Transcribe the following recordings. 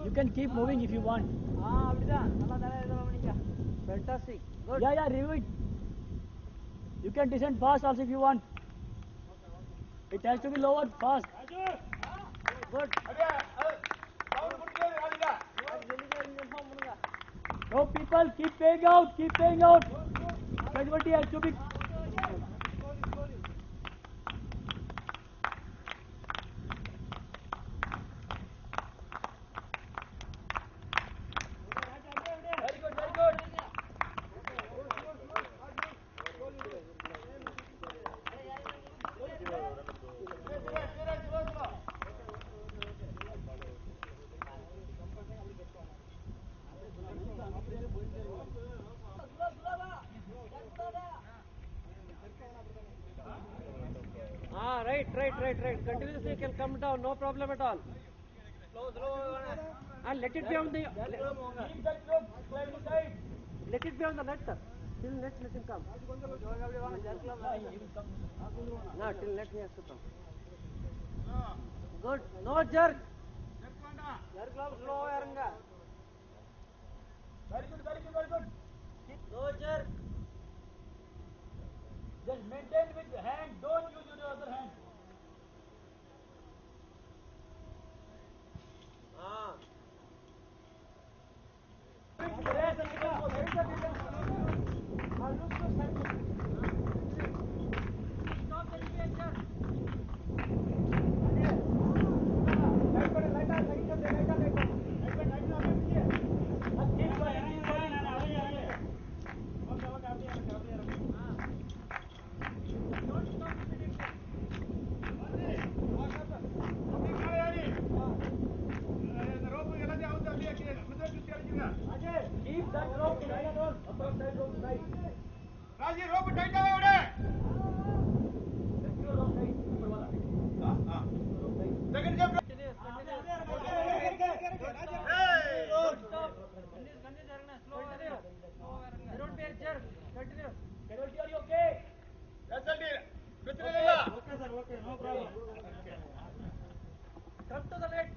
You can keep moving if you want. Fantastic. Good. Yeah, remove it. You can descend fast also if you want. It has to be lowered fast. Good. No people, keep paying out, keep paying out. Casualty has to be. Right. Continuously you can come down, no problem at all. Slow. And let it be on the. Keep that rope slightly side. Let it be on the net, sir. Till net, let him come. No, till net he has to come. Good. No jerk. Slow eranga. Very good. No jerk. Just maintain with the hand, don't use your other hand. Keep that rope tight and all. Upper side rope tight. Raji, rope tight avade. Secure rope tight. Upper wala. Rope tight. Second jump. Don't be a jerk. Continue. Casualty, are you okay? Okay, no problem. Come to the net.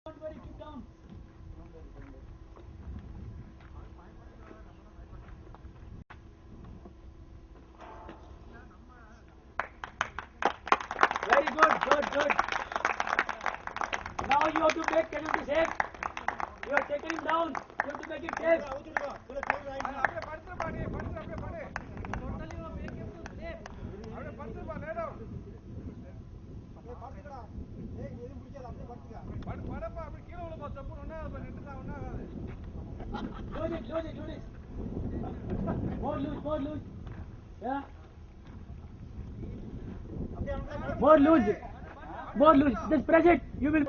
Don't worry, keep down. Very good. Now you have to make casualty safe. You have taken him down. You have to make it safe. Totally you make him to safe. Lose it. More loose. Yeah. More loose. Just press it. You will.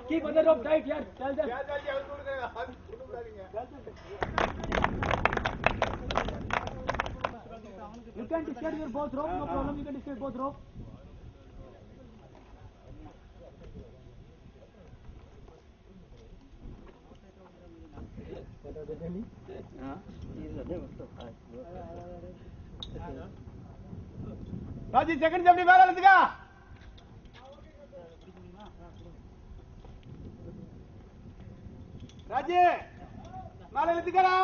Keep other rope tight here. Tell them. You can discard your both rope. No problem. You can discard both rope. Raji, second jump மேல இழுத்துக்க. ராஜி மேல இழுத்துக்கடா.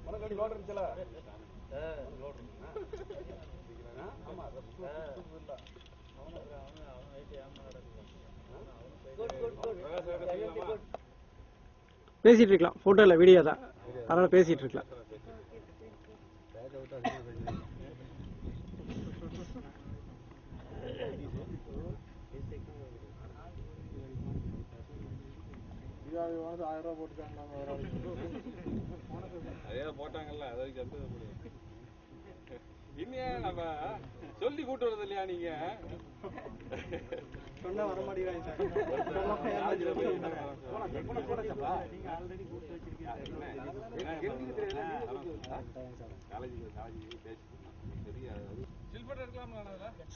மனக்கடி load இருந்துச்சல. Load இருக்கு. ஆமா இல்ல. பேசிட்டு இருக்கலாம், photo இல்லை video தான், அதனால பேசிட்டு இருக்கலாம். போட்டாங்கல்ல இன்னும் நம்ம சொல்லி கூட்டு வரது இல்லையா நீங்க சொன்னா வர மாட்டேங்கிறாங்க.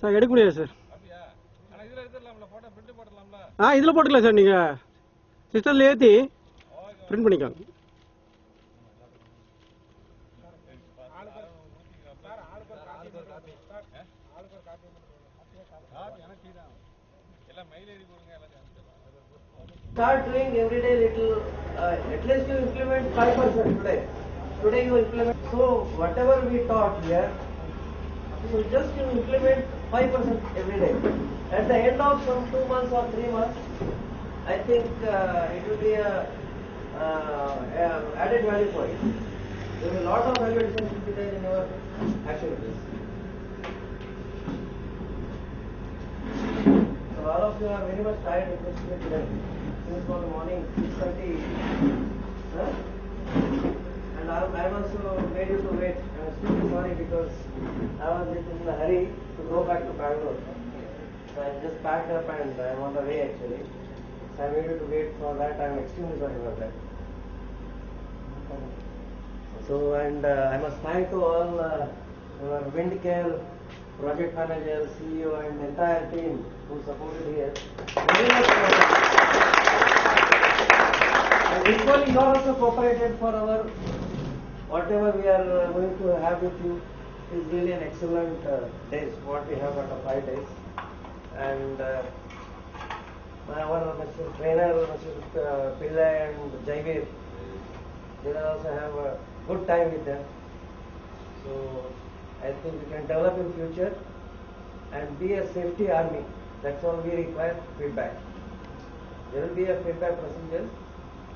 சார் எடுக்க முடியாது சார். இதில் போட்டுக்கலாம் சார், நீங்கள் சிஸ்டரில் ஏற்றி பிரிண்ட் பண்ணிக்கலாம். Start doing every day little, at least you implement 5% today. Today you implement, so whatever we taught here, so just you implement 5% every day. At the end of some 2 months or 3 months, I think it will be a added value for you. There will be a lot of value addition will be there in your activities. So all of you are very much tired with this today. Since for the morning 6:30, huh? And I also made you to wait. I am extremely sorry because I was in a hurry to go back to Bangalore. So I just packed up and I am on the way actually. So I made you to wait for that. I am extremely sorry for that. So and I must thank to all our Windcare project manager, CEO and entire team who supported here. Very much and equally you are also cooperated for our whatever we are going to have with you is really an excellent days what we have out of 5 days. And our Mr. Trainer, Mr. Pillai and Jaivir, they will also have a good time with them. So I think we can develop in future and be a safety army. That's all we require, feedback. There will be a feedback procedure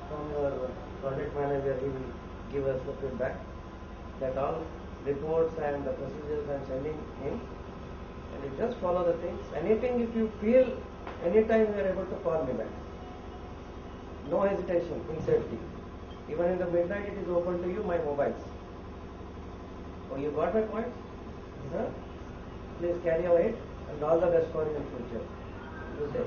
from your project manager. He will give us the feedback that all reports and the procedures I am sending him. And you just follow the things. Anything if you feel, anytime you are able to call me back. No hesitation, in safety. Even in the midnight it is open to you, my mobiles. Oh, you got my point? Huh? Please carry away and all the best for you in future. Good day.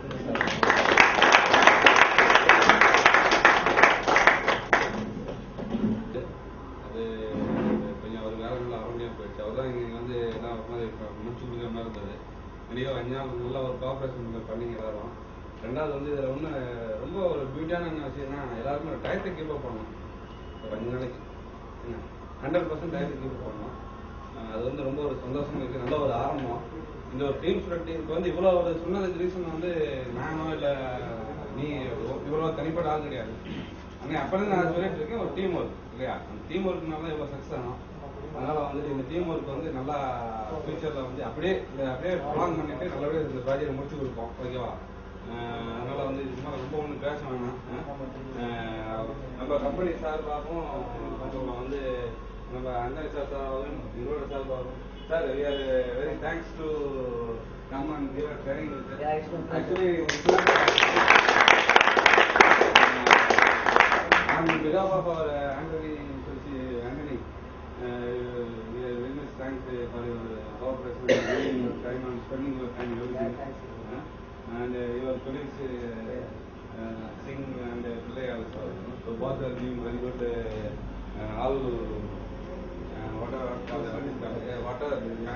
அது கொஞ்சம் ஒரு வேலைகள் அரண்டியாக போயிடுச்சு. அவர் தான் இங்கே வந்து எல்லாம் முடிச்சு கொடுக்குற மாதிரி இருந்தது. நிறைய 5 நாள் நல்ல ஒரு கோஆப்ரேஷன் பண்ணிங்க எல்லாரும். ரெண்டாவது வந்து இதில் ஒன்று ரொம்ப ஒரு பியூட்டியான என்ன விஷயம்னா எல்லாருமே ஒரு டயத்தை கீப்பப் பண்ணணும். ஒரு 5 நாளைக்கு 100% டயத்தை கீப்பப் பண்ணணும். அது வந்து ரொம்ப ஒரு சந்தோஷமா இருக்குது. நல்ல ஒரு ஆரம்பம். இந்த ஒரு டீம் ஸ்பிரிட் இப்போ வந்து இவ்வளோ ஒரு சொன்னதுக்கு ரீசன் வந்து நானோ இல்லை நீ இவ்வளோ தனிப்பட்ட ஆள் கிடையாது. ஆனால் அப்போதான் நான் சொல்லிட்டு இருக்கேன் ஒரு டீம் ஒர்க் இல்லையா? அந்த டீம் ஒர்க்னால இவ்வளோ சக்ஸஸ் ஆகும். அதனால வந்து இந்த டீம் ஒர்க் வந்து நல்லா ஃபியூச்சரில் வந்து அப்படியே ப்ளான் பண்ணிட்டு நல்லபடியாக இந்த ப்ராஜெக்ட் முடிச்சு கொடுப்போம். ஓகேவா? அதனால வந்து இது மாதிரி ரொம்ப ஒன்றும் பேச வேணாம். நம்ம கம்பெனி சார்பாகவும் கொஞ்சம் வந்து நம்ம அண்ணன் சார்பாகவும் இவரோட சார்பாகவும் sir we are very thanks to come and give a training. Actually on behalf of our Anthony, we are very much thanks for your cooperation, giving your time and spending your time everything. And your colleagues Singh and Pillai also. So both are doing very good. All whatever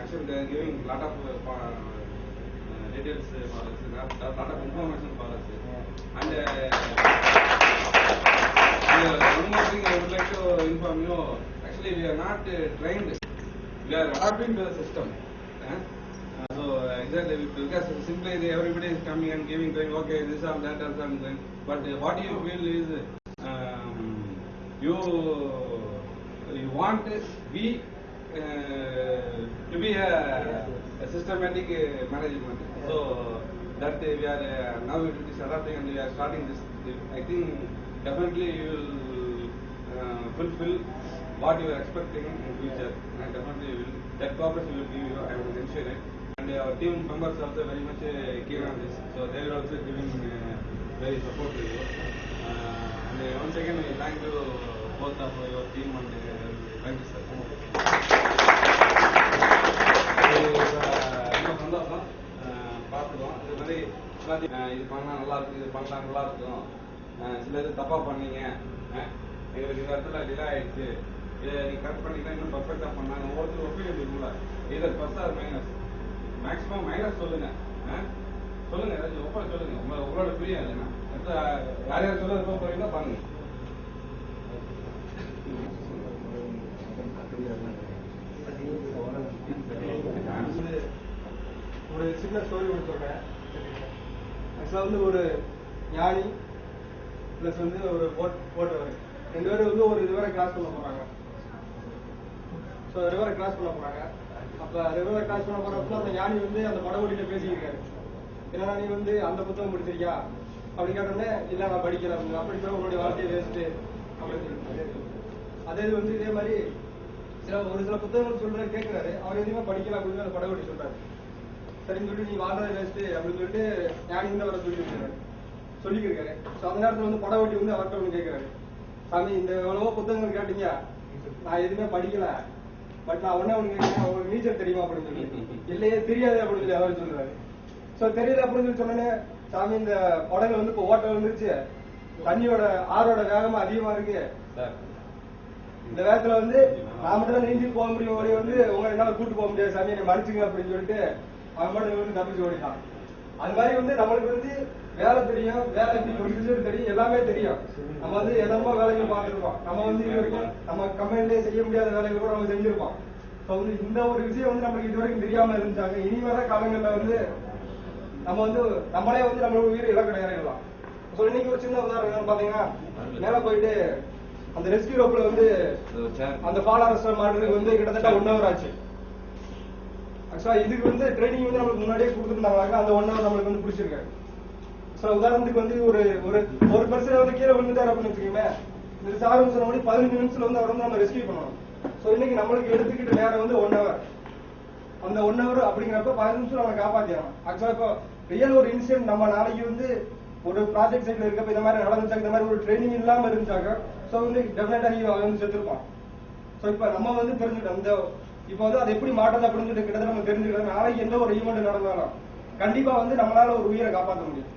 actually they are giving lot of details for us, lot of information for us. And one more thing I would like to inform you. Actually, we are not trained. We are adapting to the system. So exactly because simply everybody is coming and giving going, okay, this or that or something. But what you feel is you want we to be a systematic management. So that we are now it is adapting and we are starting this. I think definitely you will fulfill what you are expecting in future, and definitely will, that cooperation will give you. I will ensure it. And our team members also very much keen on this, so they are also giving very support to you. And once again, we thank you both of your team and thank you, sir. ரொம்ப சந்தோஷம். பார்த்துக்கோம் இது மாதிரி இது பண்ணால் நல்லா இருக்கும், இது பண்ணலாம் நல்லா இருக்கும், சில இது தப்பாக பண்ணீங்க, எங்களுக்கு இந்த இடத்துல டிலே ஆயிடுச்சு, இதை நீங்கள் கரெக்ட் பண்ணிங்கன்னா இன்னும் பர்ஃபெக்டாக பண்ணாங்க. ஒவ்வொருத்தரும் ஒப்பீனியன் இருக்குங்களா? இதில் plus or minus, maximum minus சொல்லுங்கள். சொல்லுங்கள், ஏதாச்சும் ஒப்பனை சொல்லுங்கள். உங்களோட ஃப்ரீயாக இல்லைன்னா யார் யார் சொல்ல இருக்க போகிறீங்களோ பாருங்கள். ஒரு சின்ன ஸ்டோரி ஒன்று சொல்கிறேன். ஆக்சுவலாக வந்து ஒரு ஞானி ப்ளஸ் வந்து ஒரு ஓட்டுவர் 2 பேரும் வந்து ஒரு ரிவரை கிராஸ் பண்ண போகிறாங்க. ஸோ ரிவரை கிராஸ் பண்ண போகிறாங்க. அப்போ ரிவரை கிராஸ் பண்ண போகிறப்ப அந்த ஞானி வந்து அந்த படகோட்டிகிட்ட பேசியிருக்காரு. ஏன்னா நீ வந்து அந்த புத்தகம் படிச்சிருக்கியா, அப்படி கேட்டோன்னே இல்லை நான் படிக்கல அப்படின்னு. அப்படி போய் உங்களுடைய வாழ்க்கையை வேஸ்ட்டு அப்படின்னு சொல்லிட்டு அதே இது வந்து இதே மாதிரி ஒரு சில புத்தகங்கள் சொல்ற கேட்கிறாரு, அவர் எதுவுமே படிக்கல அப்படின்னு அந்த படகோட்டி சொல்றாரு. சரின்னு சொல்லிட்டு நீ வாழ்றதை வேஸ்ட்டு அப்படின்னு சொல்லிட்டு ஞானி வந்து அவரை சொல்லியிருக்காரு. ஸோ அந்த நேரத்தில் வந்து படகோட்டி வந்து அவர்கிட்ட ஒன்று கேட்கிறாரு, சாமி இந்த எவ்வளவோ புத்தகங்கள் கேட்டீங்க, நான் எதுவுமே படிக்கல, பட் நான் ஒன்னே ஒன்று கேட்கிறேன், உங்களுக்கு நீச்சல் தெரியுமா அப்படின்னு சொல்லி. இல்லையே தெரியாது அப்படின்னு சொல்லி அவர் சொல்றாரு. ஸோ தெரியல அப்படின்னு சொல்லி சொன்னோன்னே, சாமி இந்த படகு வந்து இப்போ ஓட்ட வந்துருச்சு, தண்ணியோட ஆறோட வேகமா அதிகமா இருக்கு, இந்த வேகத்துல வந்து நான் மட்டும் தான் நீந்தி போக முடியும், வழி வந்து உங்களை என்னால கூட்டு போக முடியாது சாமி, என்னை மன்னிச்சுங்க அப்படின்னு சொல்லிட்டு அவன் மட்டும் வந்து தப்பிச்சு ஓடிட்டான். அது மாதிரி வந்து நம்மளுக்கு வந்து வேலை தெரியும், வேலை ப்ரொசீஜர் தெரியும், எல்லாமே தெரியும். நம்ம வந்து எதமோ வேலைகள் பார்த்துருப்போம், நம்ம வந்து இது வரைக்கும் நம்ம கம்பெனிலே செய்ய முடியாத வேலைகள் கூட நம்ம செஞ்சிருப்போம். ஸோ வந்து இந்த ஒரு விஷயம் வந்து நம்மளுக்கு இது வரைக்கும் தெரியாம இருந்துச்சாங்க. இனி வர காலங்களில் வந்து நம்ம வந்து நம்மளே வந்து நம்மளோட உயிர் இலக்கண இறங்கலாம். ஸோ இன்னைக்கு ஒரு சின்ன உதாரணம் என்னன்னு பாத்தீங்கன்னா, மேல போயிட்டு அந்த ரெஸ்கியூ ரோப்ல வந்து அந்த ஃபால் அரெஸ்டர் மாட்டுறதுக்கு வந்து கிட்டத்தட்ட 1 hour ஆச்சு. ஆக்சுவலா இதுக்கு வந்து ட்ரைனிங் வந்து நம்மளுக்கு முன்னாடியே கொடுத்துருந்தாங்க, அந்த 1 hour நம்மளுக்கு வந்து பிடிச்சிருக்கு. ஸோ உதாரணத்துக்கு வந்து ஒரு பர்சன் வந்து கீழே விழுந்துட்டாரு அப்படின்னு வச்சுக்கோங்க, இந்த சார் சொன்ன மாதிரி 15 நிமிஷத்துல வந்து அவர் வந்து நம்ம ரெஸ்கியூ பண்ணணும். ஸோ இன்னைக்கு நம்மளுக்கு எடுத்துக்கிட்டு நேரம் வந்து 1 hour. அந்த 1 hour அப்படிங்கிறப்ப 15 நிமிஷம் நம்ம காப்பாத்திடணும். ஆக்சுவலா இப்போ ரியல் ஒரு இன்சிடென்ட் நம்ம நாளைக்கு வந்து ஒரு ப்ராஜெக்ட் சைட்ல இருக்கப்ப இந்த மாதிரி நடந்துச்சாக்க, இந்த மாதிரி ஒரு ட்ரைனிங் இல்லாம இருந்துச்சாக்க, ஸோ வந்து டெஃபினட்டா அவன் வந்து செத்துருப்பான். ஸோ இப்போ நம்ம வந்து தெரிஞ்சுக்கிட்டோம், இந்த இப்போ வந்து அதை எப்படி மாட்டது அப்படின்னு சொல்லிட்டு கிட்டத்தட்ட நம்ம தெரிஞ்சுக்கிட்டோம். நாளைக்கு எந்த ஒரு ஈவெண்ட் நடந்தாலும் கண்டிப்பா வந்து நம்மளால ஒரு உயிரை காப்பாற்ற முடியும்.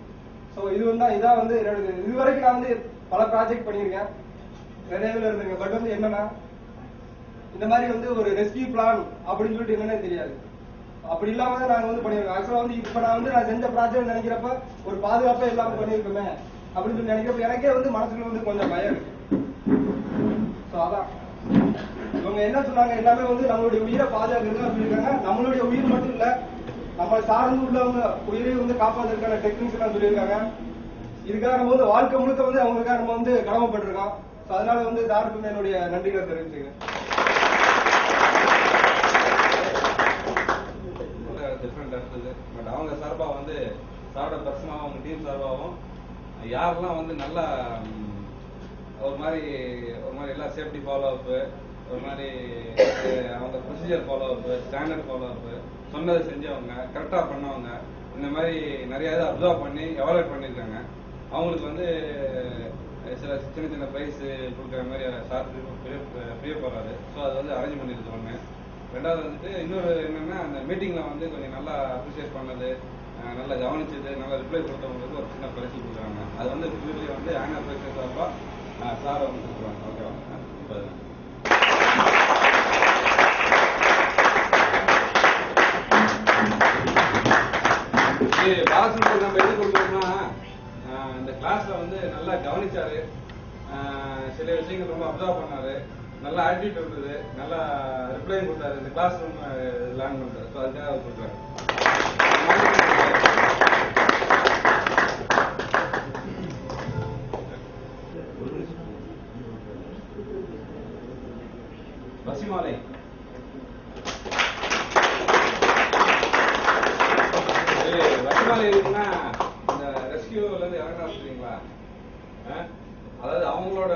ஸோ இது வந்து இதான் வந்து இதுவரைக்கும் நான் வந்து பல ப்ராஜெக்ட் பண்ணியிருக்கேன், நிறைய இதுல இருந்துங்க. பட் வந்து என்னன்னா, இந்த மாதிரி வந்து ஒரு ரெஸ்கியூ பிளான் அப்படின்னு சொல்லிட்டு என்னன்னே தெரியாது. அப்படி இல்லாம தான் நாங்க வந்து பண்ணிருக்கோம். ஆக்சுவலா வந்து இப்ப நான் செஞ்ச ப்ராஜெக்ட் நினைக்கிறப்ப ஒரு பாதுகாப்பா இல்லாம பண்ணிருக்கோமே அப்படின்னு சொல்லி நினைக்கிறப்ப எனக்கே வந்து மனசுல வந்து கொஞ்சம் பயம் இருக்கு. ஸோ அதான் இவங்க என்ன சொன்னாங்க, எல்லாமே வந்து நம்மளுடைய உயிரை பாதுகாக்கிறதுன்னு சொல்லியிருக்காங்க. நம்மளுடைய உயிர் மட்டும் இல்ல, நம்மளை சார்ந்து உள்ளவங்க உயிரை வந்து காப்பாற்றுறதுக்கான டெக்னிக்ஸ் எல்லாம் சொல்லியிருக்காங்க. இதுக்காக நம்ம வந்து வாழ்க்கை முழுக்க வந்து அவங்களுக்காக நம்ம வந்து கடமைப்பட்டிருக்கோம். ஸோ அதனால வந்து தாருக்கும் என்னுடைய நன்றிகளை தெரிவிச்சுக்கிறேன். டிஃப்ரெண்ட் இருக்குது. பட் அவங்க சார்பாக வந்து சாரோட பர்சனாகவும் அவங்க டீம் சார்பாகவும் யாரெல்லாம் வந்து நல்லா ஒரு மாதிரி எல்லாம் சேஃப்டி ஃபாலோ அப்பு, ஒரு மாதிரி அவங்க ப்ரொசீஜர் ஃபாலோ அப்பு, ஸ்டாண்டர்ட் ஃபாலோ அப்பு, சொன்னதை செஞ்சவங்க, கரெக்டாக பண்ணவங்க, இந்த மாதிரி நிறைய இதை அப்சர்வ் பண்ணி எவாலுவேட் பண்ணியிருக்காங்க. அவங்களுக்கு வந்து சில சின்ன ப்ரைஸ் கொடுக்குற மாதிரி சார் பிரியப்படுறாரு. ஸோ அது வந்து அரேஞ்ச் பண்ணியிருக்கு ஒன்று. ரெண்டாவது வந்துட்டு இன்னொரு என்னன்னா, அந்த மீட்டிங்கில் வந்து கொஞ்சம் நல்லா அப்ரிஷியேட் பண்ணது, நல்லா கவனிச்சது, நல்லா ரிப்ளை கொடுத்தவங்களுக்கு ஒரு சின்ன பரிசு கொடுக்குறாங்க. அது வந்து பியூர்லி வந்து ஆனுவல் ப்ரைஸ் சார்பாக சார் வந்து கொடுக்குறாங்க. ஓகேவா? இப்போ பாலசுந்தர் நம்ம எது கொடுக்குறோம்னா, இந்த கிளாஸ்ல வந்து நல்லா கவனிச்சாரு, சில விஷயங்கள் ரொம்ப அப்சர்வ் பண்ணாரு, நல்ல ஆட்டிடியூட் இருந்தது, நல்லா ரிப்ளையும் கொடுத்தாரு, இந்த கிளாஸ் ரூம் லேர்ன் பண்றாரு. ஸோ அதுக்காக அவர் கொடுக்குறாரு. பசிமாலை பசிமாலை இருக்குன்னா இந்த ரெஸ்கியூல இருந்து இறங்க வச்சுருக்கீங்களா? அதாவது அவங்களோட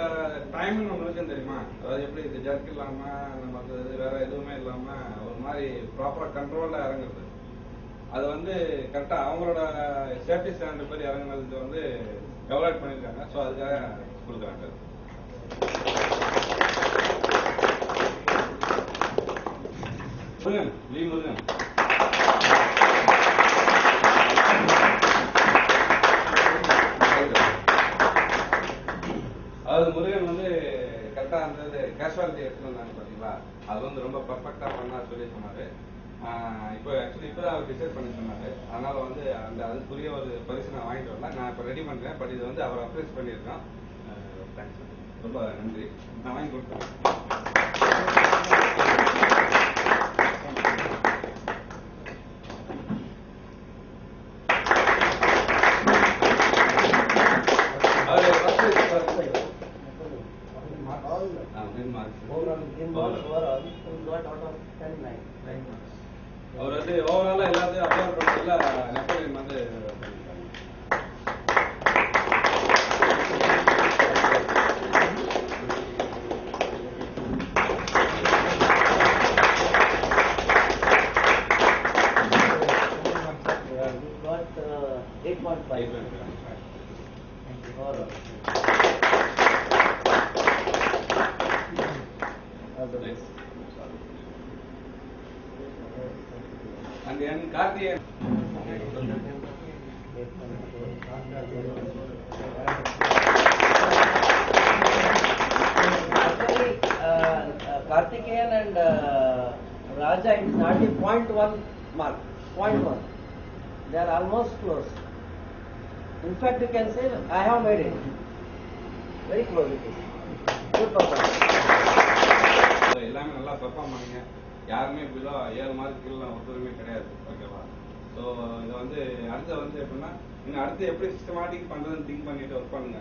டைமிங் நம்மளுக்கும் தெரியுமா? அதாவது எப்படி இது ஜர்க் இல்லாம நமக்கு வேற எதுவுமே இல்லாம ஒரு மாதிரி ப்ராப்பரா கண்ட்ரோல்ல இறங்குறது, அது வந்து கரெக்டா அவங்களோட சேஃப்டி ஸ்டாண்டர்ட் படி இறங்குனதுக்கு வந்து எவாலுவேட் பண்ணியிருக்காங்க. ஸோ அதுக்காக கொடுக்குறாங்க. முருகன் வி முருகன் அதாவது முருகன் வந்து கரெக்டா அந்த கேஷுவாலிட்டி எடுத்துட்டு வந்தாங்க பாத்தீங்களா, அது வந்து ரொம்ப பர்ஃபெக்டா பண்ணா சொல்லி சொன்னாரு. இப்போ ஆக்சுவலி இப்போ அவர் டிசைட் பண்ணி சொன்னாரு. அதனால வந்து அந்த அதுக்குரிய ஒரு பரிசு நான் வாங்கிட்டு வரல, நான் இப்போ ரெடி பண்றேன். பட் இது வந்து அவர் அப்ரைஸ் பண்ணியிருக்கோம். தேங்க்ஸ், ரொம்ப நன்றி. நான் வாங்கி கொடுத்தேன். அவர் வந்து ஓவராலா எல்லாத்தையும் அப்சர்வ் பண்ணல, நெப்போலியன் வந்து 8.5. All right. And then Karthikeyan. Actually, Karthikeyan and Raja is 30.1 mark. 0.1. They are almost close. In fact, you can say I have made it. Very close it is. Good performance. எல்லாமே நல்லா perform பண்ணீங்க. யாருமே below 7 mark கீழே ஒருத்தருமே கிடையாது. ஓகேவா? So இதை வந்து அடுத்து வந்து எப்படின்னா இன்னும் அடுத்து எப்படி சிஸ்டமேட்டிக் பண்ணுறதுன்னு திங்க் பண்ணிட்டு ஒர்க் பண்ணுங்க.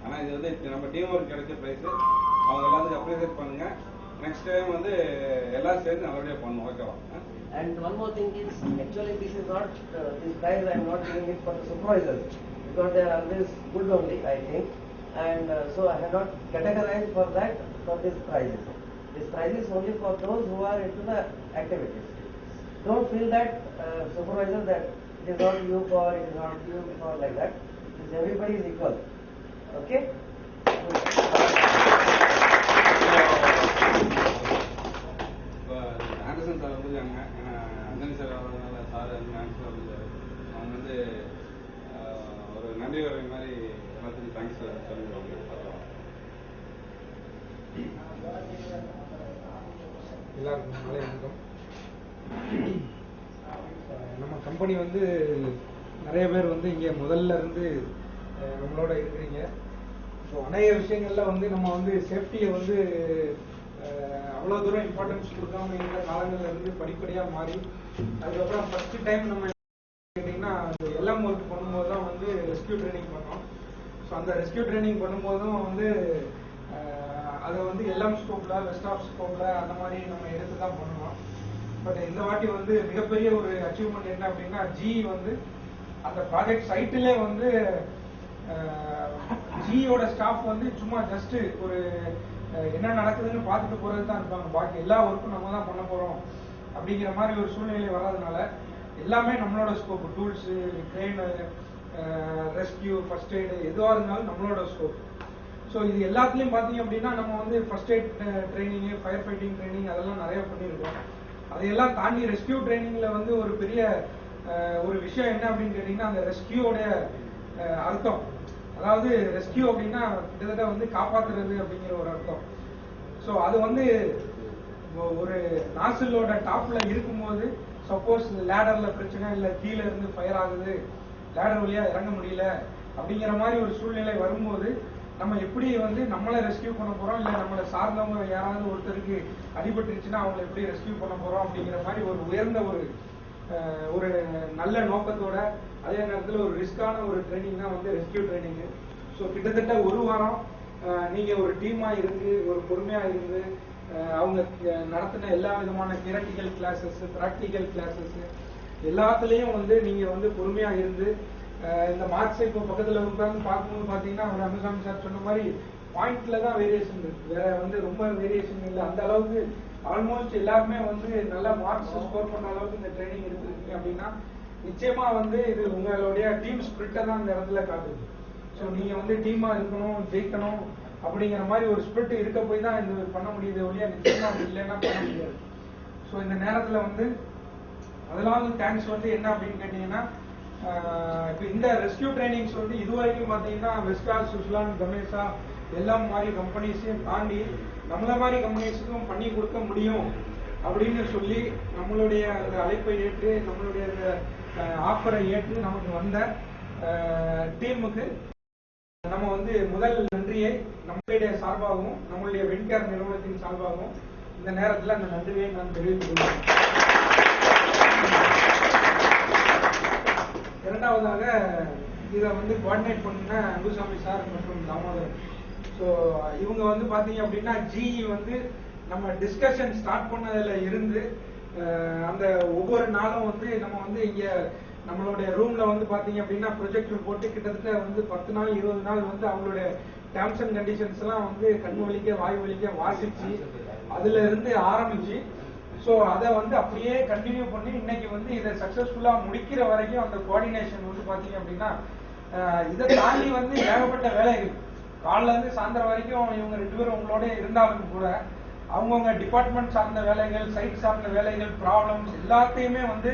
ஆனால் இது வந்து நம்ம டீம் ஒர்க் கிடைச்ச ப்ரைஸு அவங்க எல்லாத்துக்கும் அப்ரிசியேட் பண்ணுங்க. நெக்ஸ்ட் டைம் வந்து எல்லாரும் சேர்ந்து நல்லபடியாக பண்ணுவோம். ஓகேவா? And one more thing is, actually this is not, this prize I am not giving it for the supervisors, because they are always good only, I think, and so I have not categorized for that, for these prizes. This prize is only for those who are into the activities. Don't feel that supervisor that it is not you for, it is not you for, like that. It is everybody is equal. Okay? இப்போ Anderson sir வந்துருக்காங்க. ஏன்னா Anthony sir வரதுனால sir வந்து Anderson வந்துருக்காரு. அவங்க வந்து ஒரு நன்றி வரை மாதிரி எல்லாத்துக்கும் தேங்க்ஸ் சொல்லிடுவாங்க. எல்லாருக்கும் மாலை வணக்கம். நம்ம கம்பெனி வந்து நிறைய பேர் வந்து இங்கே முதல்ல இருந்து நம்மளோட இருக்கிறீங்க. ஸோ அநேக விஷயங்கள்ல வந்து நம்ம வந்து சேஃப்டியை வந்து அவ்வளோ தூரம் இம்பார்ட்டன்ஸ் கொடுக்காம இருக்கிற காலங்கள்ல இருந்து படிப்படியாக மாறி அதுக்கப்புறம் ஃபர்ஸ்ட் டைம் நம்ம கேட்டிங்கன்னா எல்எம் ஒர்க் பண்ணும்போது தான் வந்து ரெஸ்கியூ ட்ரைனிங் பண்ணோம். ஸோ அந்த ரெஸ்கியூ ட்ரைனிங் பண்ணும்போதும் வந்து அதை வந்து எல்எம் ஸ்கோப்பில் வெஸ்ட் ஆஃப் ஸ்கோப்பில் அந்த மாதிரி நம்ம எடுத்து தான் பண்ணுவோம். பட் இந்த வாட்டி வந்து மிகப்பெரிய ஒரு அச்சீவ்மெண்ட் என்ன அப்படின்னா வந்து அந்த ப்ராஜெக்ட் சைட்டிலே வந்து ஜியோட ஸ்டாஃப் வந்து சும்மா ஜஸ்ட் ஒரு என்ன நடக்குதுன்னு பார்த்துட்டு போறது தான் இருப்பாங்க. பாக்கி எல்லா ஒர்க்கும் நம்ம தான் பண்ண போறோம் அப்படிங்கிற மாதிரி ஒரு சூழ்நிலை வராதனால எல்லாமே நம்மளோட scope, tools, train, rescue, first aid எதுவாக இருந்தாலும் நம்மளோட ஸ்கோப். ஸோ இது எல்லாத்துலேயும் பார்த்தீங்க அப்படின்னா நம்ம வந்து first eight training, fire fighting training அதெல்லாம் நிறைய பண்ணியிருக்கோம். அதையெல்லாம் தாண்டி ரெஸ்கியூ ட்ரைனிங்கில் வந்து ஒரு பெரிய ஒரு விஷயம் என்ன அப்படின்னு கேட்டிங்கன்னா அந்த ரெஸ்கியூவோடைய அர்த்தம். அதாவது ரெஸ்கியூ அப்படின்னா கிட்டத்தட்ட வந்து காப்பாற்றுறது அப்படிங்கிற ஒரு அர்த்தம். ஸோ அது வந்து ஒரு நாசிலோட டாப்ல இருக்கும்போது சப்போஸ் லேடர்ல பிரச்சனை இல்லை, கீழே இருந்து ஃபயர் ஆகுது, லேடர் வழியா இறங்க முடியல அப்படிங்கிற மாதிரி ஒரு சூழ்நிலை வரும்போது நம்ம எப்படி வந்து நம்மளை ரெஸ்கியூ பண்ண போறோம், இல்லை நம்மளை சார்ந்தவங்க யாராவது ஒருத்தருக்கு அடிபட்டுருச்சுன்னா அவங்களை எப்படி ரெஸ்கியூ பண்ண போறோம் அப்படிங்கிற மாதிரி ஒரு உயர்ந்த ஒரு நல்ல நோக்கத்தோட அதே நேரத்தில் ஒரு ரிஸ்கான ஒரு ட்ரைனிங் தான் வந்து ரெஸ்கியூ ட்ரைனிங்கு. ஸோ கிட்டத்தட்ட ஒரு வாரம் நீங்கள் ஒரு டீமாக இருந்து ஒரு பொறுமையாக இருந்து அவங்க நடத்தின எல்லா விதமான தியரட்டிக்கல் கிளாஸஸ், ப்ராக்டிக்கல் கிளாஸஸ் எல்லாத்துலேயும் வந்து நீங்கள் வந்து பொறுமையாக இருந்து இந்த மார்க்ஸை இப்போ பக்கத்தில் உட்கார்ந்து பார்க்கும்போது பார்த்தீங்கன்னா அவர் அமிர்சாமி சார் சொன்ன மாதிரி பாயிண்ட்ல தான் வேரியேஷன் இருக்கு, வேற வந்து ரொம்ப வேரியேஷன் இல்லை. அந்த அளவுக்கு ஆல்மோஸ்ட் எல்லாருமே வந்து நல்ல மார்க்ஸ் ஸ்கோர் பண்ண அளவுக்கு இந்த ட்ரைனிங் எடுத்துருக்கீங்க அப்படின்னா நிச்சயமா வந்து இது உங்களுடைய டீம் ஸ்பிரிட்டை தான் இந்த இடத்துல காட்டுது. ஸோ நீங்க வந்து டீமா இருக்கணும், ஜெயிக்கணும் அப்படிங்கிற மாதிரி ஒரு ஸ்பிரிட் இருக்க போய் தான் இது பண்ண முடியுது ஒழியா நிச்சயமா அப்படி இல்லைன்னா பண்ண முடியாது. ஸோ இந்த நேரத்தில் வந்து முதலாவது தேங்க்ஸ் வந்து என்ன அப்படின்னு கேட்டீங்கன்னா இப்போ இந்த ரெஸ்கியூ ட்ரைனிங்ஸ் வந்து இதுவரைக்கும் பார்த்தீங்கன்னா வெஸ்டால், சுஸ்லான், கமேசா எல்லாம் மாதிரி கம்பெனிஸையும் தாண்டி நம்மள மாதிரி கம்பெனிஸுக்கும் பண்ணி கொடுக்க முடியும் அப்படின்னு சொல்லி நம்மளுடைய அந்த அழைப்பை ஏற்று நம்மளுடைய அந்த ஆஃபரை ஏற்று நமக்கு வந்த டீமுக்கு நம்ம வந்து முதல் நன்றியை நம்மளுடைய சார்பாகவும் நம்மளுடைய வென்கேர் நிறுவனத்தின் சார்பாகவும் இந்த நேரத்தில் அந்த நன்றியை நான் தெரிவித்துக் கொள்கிறேன். இரண்டாவதாக இதை வந்து கோஆர்டினேட் பண்ண அங்குசாமி சார் மற்றும் தாமோதரன். ஸோ இவங்க வந்து பார்த்தீங்க அப்படின்னா ஜிஇ வந்து நம்ம டிஸ்கஷன் ஸ்டார்ட் பண்ணதுல இருந்து அந்த ஒவ்வொரு நாளும் வந்து நம்ம வந்து இங்க நம்மளுடைய ரூம்ல வந்து பாத்தீங்க அப்படின்னா ப்ரொஜெக்டர் போட்டு கிட்டத்தட்ட வந்து 10 நாள் 20 நாள் வந்து அவங்களுடைய டேர்ம்ஸ் அண்ட் கண்டிஷன்ஸ் எல்லாம் வந்து கண் வலிக்க வாய் வலிக்க வாசிச்சு அதுல இருந்து ஆரம்பிச்சு ஸோ அதை வந்து அப்படியே கண்டினியூ பண்ணி இன்னைக்கு வந்து இதை சக்சஸ்ஃபுல்லா முடிக்கிற வரைக்கும் அந்த கோஆர்டினேஷன் வந்து பாத்தீங்க அப்படின்னா இதை தாண்டி வந்து ஏகப்பட்ட வேலைகள் காலைல இருந்து சாயந்தரம் வரைக்கும் இவங்க 2 பேரும் உங்களோட இருந்தாலும் கூட அவங்கவுங்க டிபார்ட்மெண்ட் சார்ந்த வேலைகள், சைட் சார்ந்த வேலைகள், ப்ராப்ளம்ஸ் எல்லாத்தையுமே வந்து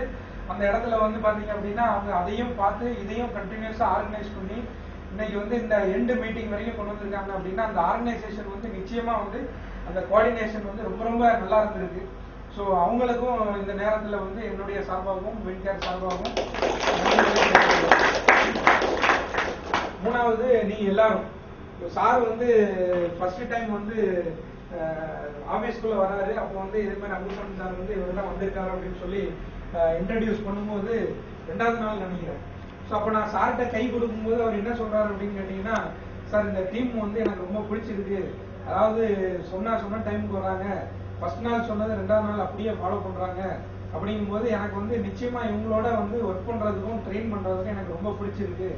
அந்த இடத்துல வந்து பாத்தீங்க அப்படின்னா அவங்க அதையும் பார்த்து இதையும் கண்டினியூஸா ஆர்கனைஸ் பண்ணி இன்னைக்கு வந்து இந்த எண்டு மீட்டிங் வரைக்கும் கொண்டு வந்திருக்காங்க அப்படின்னா அந்த ஆர்கனைசேஷன் வந்து நிச்சயமா வந்து அந்த கோஆர்டினேஷன் வந்து ரொம்ப ரொம்ப நல்லா இருந்திருக்கு. ஸோ அவங்களுக்கும் இந்த நேரத்தில் வந்து என்னுடைய சார்பாகவும் வின்கேர் சார்பாகவும் மூணாவது நீங்க எல்லாரும் சார் வந்து ஃபர்ஸ்ட் டைம் வந்து ஆபீஸ்க்குள்ள வராரு. அப்போ வந்து இது மாதிரி அங்குசன் சார் வந்து இவர் தான் வந்திருக்காரு அப்படின்னு சொல்லி இன்ட்ரடியூஸ் பண்ணும்போது 2வது நாள் நினைக்கிறேன். ஸோ அப்போ நான் சார்கிட்ட கை கொடுக்கும்போது அவர் என்ன சொல்றாரு அப்படின்னு கேட்டீங்கன்னா, சார் இந்த டீம் வந்து எனக்கு ரொம்ப பிடிச்சிருக்கு. அதாவது சொன்ன டைமுக்கு வராங்க, ஃபர்ஸ்ட் நாள் சொன்னது 2வது நாள் அப்படியே ஃபாலோ பண்றாங்க. அப்படிங்கும்போது எனக்கு வந்து நிச்சயமா இவங்களோட வந்து ஒர்க் பண்றதுக்கும் ட்ரெயின் பண்றதுக்கும் எனக்கு ரொம்ப பிடிச்சிருக்கு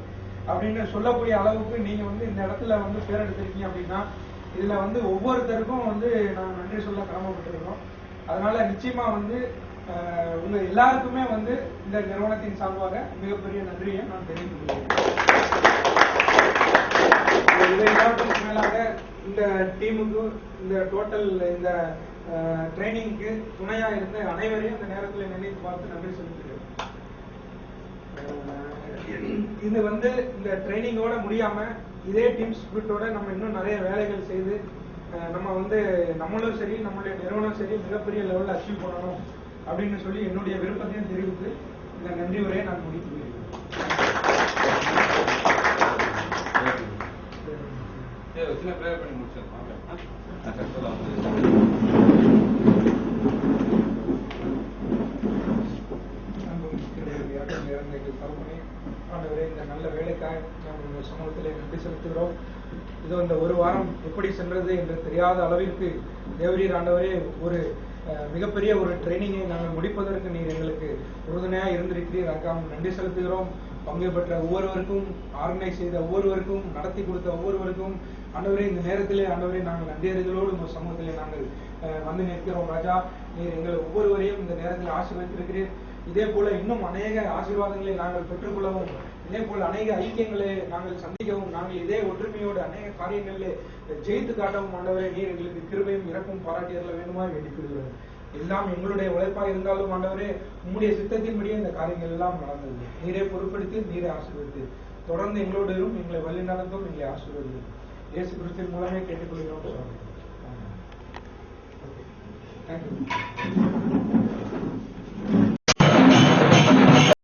அப்படின்னு சொல்லக்கூடிய அளவுக்கு நீங்க வந்து இந்த இடத்துல வந்து பேர் எடுத்திருக்கீங்க அப்படின்னா இதுல வந்து ஒவ்வொருத்தருக்கும் வந்து நான் நன்றி சொல்ல கடமைப்பட்டிருக்கோம். அதனால நிச்சயமா வந்து உங்க எல்லாருக்குமே வந்து இந்த நிறுவனத்தின் சார்பாக மிகப்பெரிய நன்றியை நான் தெரிவித்துக் கொள்கிறேன். இதை எல்லாத்துக்கும் மேலாக இந்த டீமுக்கு இந்த டோட்டல் இந்த ட்ரைனிங்க்கு துணையா இருந்த அனைவரையும் இந்த நேரத்தில் நினைத்து பார்த்து நன்றி செலுத்துகிறேன். இது வந்து இந்த ட்ரைனிங்கோட முடியாம இதே டீம் ஸ்பிரிட்டோட நம்ம இன்னும் நிறைய வேலைகள் செய்து நம்ம வந்து நம்மளும் சரி நம்மளுடைய நிறுவனம் சரி மிகப்பெரிய லெவலில் அச்சீவ் பண்ணணும் அப்படின்னு சொல்லி என்னுடைய விருப்பத்தையும் தெரிவித்து இந்த நன்றி உரையை நான் முடித்து சின்ன ப்ரேயர் பண்ணி முடிச்சிடலாம். ஆண்டவரே இந்த நல்ல வேலைக்காக நாம் உங்கள் சமூகத்திலே நன்றி செலுத்துகிறோம். இது இந்த ஒரு வாரம் எப்படி சென்றது என்று தெரியாத அளவிற்கு தேவரீர் ஆண்டவரே ஒரு மிகப்பெரிய ஒரு ட்ரைனிங்கை நாங்கள் முடிப்பதற்கு நீர் எங்களுக்கு உறுதுணையாக இருந்திருக்கிறீர். அதுக்காக நன்றி செலுத்துகிறோம். பங்கு பெற்ற ஒவ்வொருவருக்கும், ஆர்கனைஸ் செய்த ஒவ்வொருவருக்கும், நடத்தி கொடுத்த ஒவ்வொருவருக்கும் ஆண்டவரே இந்த நேரத்திலே ஆண்டவரே நாங்கள் நன்றியறிதலோடு உங்கள் சமூகத்திலே நாங்கள் வந்து நிற்கிறோம். ராஜா, நீர் எங்கள் ஒவ்வொருவரையும் இந்த நேரத்தில் ஆசீர்வதித்திருக்கிறீர். இதே போல இன்னும் அநேக ஆசீர்வாதங்களை நாங்கள் பெற்றுக்கொள்ளவும், இதே போல அநேக ஐக்கியங்களை நாங்கள் சந்திக்கவும், நாங்கள் இதே ஒற்றுமையோடு அநேக காரியங்களிலே ஜெயித்து காட்டவும் ஆண்டவரே நீர் எங்களுக்கு கிருபையும் இறக்கும் பாராட்டியர்ல வேண்டுமா வேண்டிக் கொள்கிறோம். எல்லாம் எங்களுடைய உழைப்பாக இருந்தாலும் ஆண்டவரே உம்முடைய சித்தத்தின்படியே இந்த காரியங்கள் எல்லாம் நடந்தது. நீரே பொறுப்படுத்தி நீரே ஆசீர்வதித்து தொடர்ந்து எங்களோடும் எங்களை வழி நடந்தும் எங்களை ஆசீர்வதிக்கும். இயேசு கிறிஸ்துவின் மூலமே கேட்டுக்கொள்கிறோம். தேங்க்யூ.